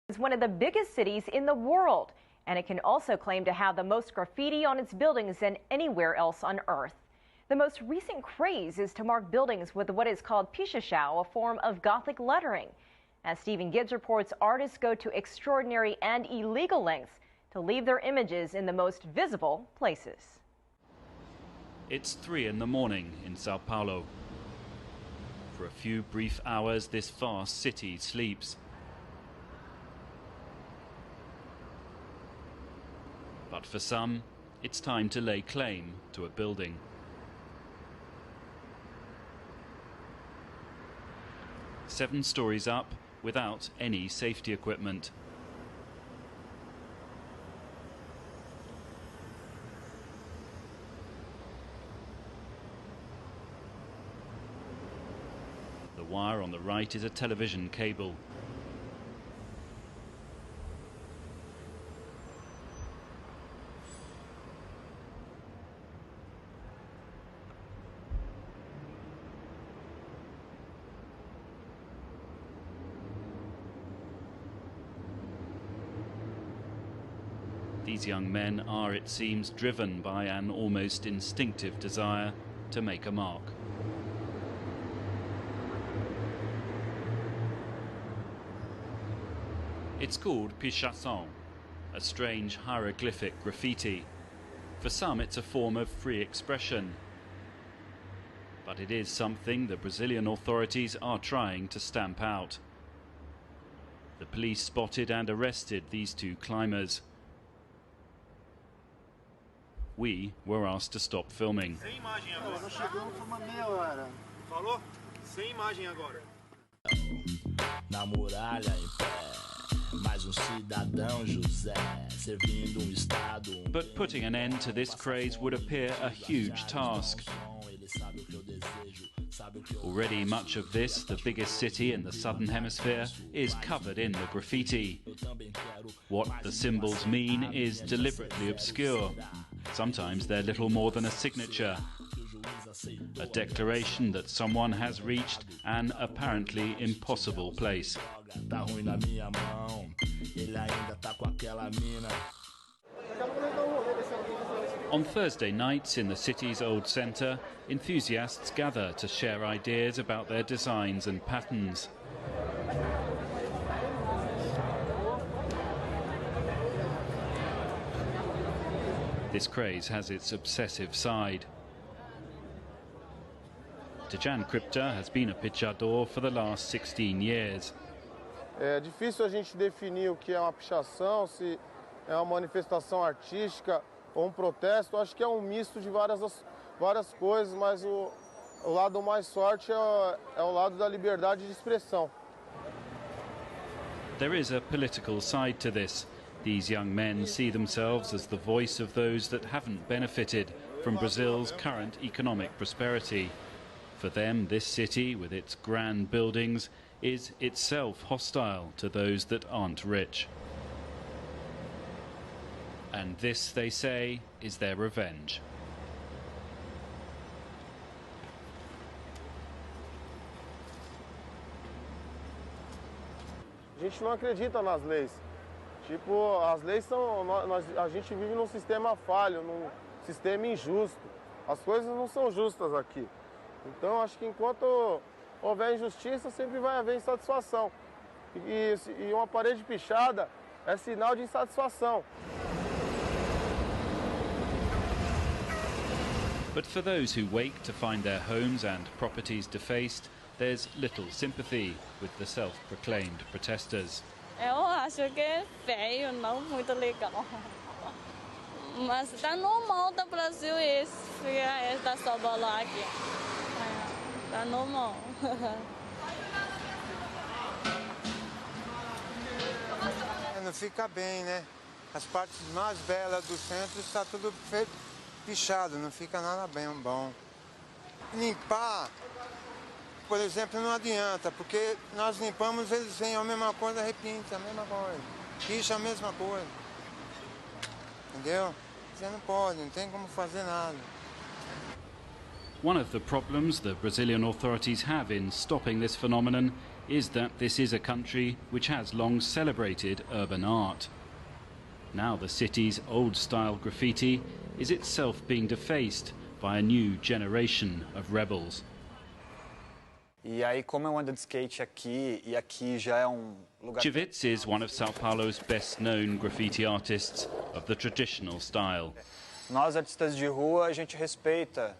It's one of the biggest cities in the world, and it can also claim to have the most graffiti on its buildings than anywhere else on Earth. The most recent craze is to mark buildings with what is called pixação, a form of Gothic lettering. As Stephen Gibbs reports, artists go to extraordinary and illegal lengths to leave their images in the most visible places. It's 3 in the morning in São Paulo. For a few brief hours, this vast city sleeps. But for some, it's time to lay claim to a building. Seven stories up without any safety equipment. The wire on the right is a television cable. These young men are, it seems, driven by an almost instinctive desire to make a mark. It's called pixação, a strange hieroglyphic graffiti. For some, it's a form of free expression. But it is something the Brazilian authorities are trying to stamp out. The police spotted and arrested these two climbers. We were asked to stop filming. Sem imagem agora. Nós chegamos por uma meia hora. Falou? Sem imagem agora. Na muralha em pé, mais cidadão José, servindo estado. But putting an end to this craze would appear a huge task. Already much of this, the biggest city in the southern hemisphere, is covered in the graffiti. What the symbols mean is deliberately obscure. Sometimes they're little more than a signature, a declaration that someone has reached an apparently impossible place. On Thursday nights in the city's old centre, enthusiasts gather to share ideas about their designs and patterns. This craze has its obsessive side. Dejan Krypta has been a pixador for the last 16 years. É difícil a gente definir o que é uma pixação, se é uma manifestação artística ou um protesto. Acho que é um misto de várias coisas, mas o lado mais forte é o lado da liberdade de expressão. There is a political side to this. These young men see themselves as the voice of those that haven't benefited from Brazil's current economic prosperity. For them, this city, with its grand buildings, is itself hostile to those that aren't rich. And this, they say, is their revenge. A gente não acredita nas leis. Tipo, as leis são... a gente vive num sistema falho, num sistema injusto. As coisas não são justas aqui. Então, acho que enquanto houver injustiça, sempre vai haver insatisfação. E uma parede pichada é sinal de insatisfação. But for those who wake to find their homes and properties defaced, there's little sympathy with the self-proclaimed protesters. Eu acho que é feio, não muito legal. Mas está normal do Brasil isso, esta sobola aqui. Está normal. Não fica bem, né? As partes mais belas do centro está tudo pichado, não fica nada bem bom. Limpar, por exemplo, não adianta, porque nós limpamos, eles vêm a mesma coisa, repinta a mesma coisa, picha a mesma coisa. Entendeu? Você não pode, não tem como fazer nada. One of the problems the Brazilian authorities have in stopping this phenomenon is that this is a country which has long celebrated urban art. Now the city's old-style graffiti is itself being defaced by a new generation of rebels. Chivitz is one of São Paulo's best-known graffiti artists of the traditional style. Nós, artistas de rua, a gente respeita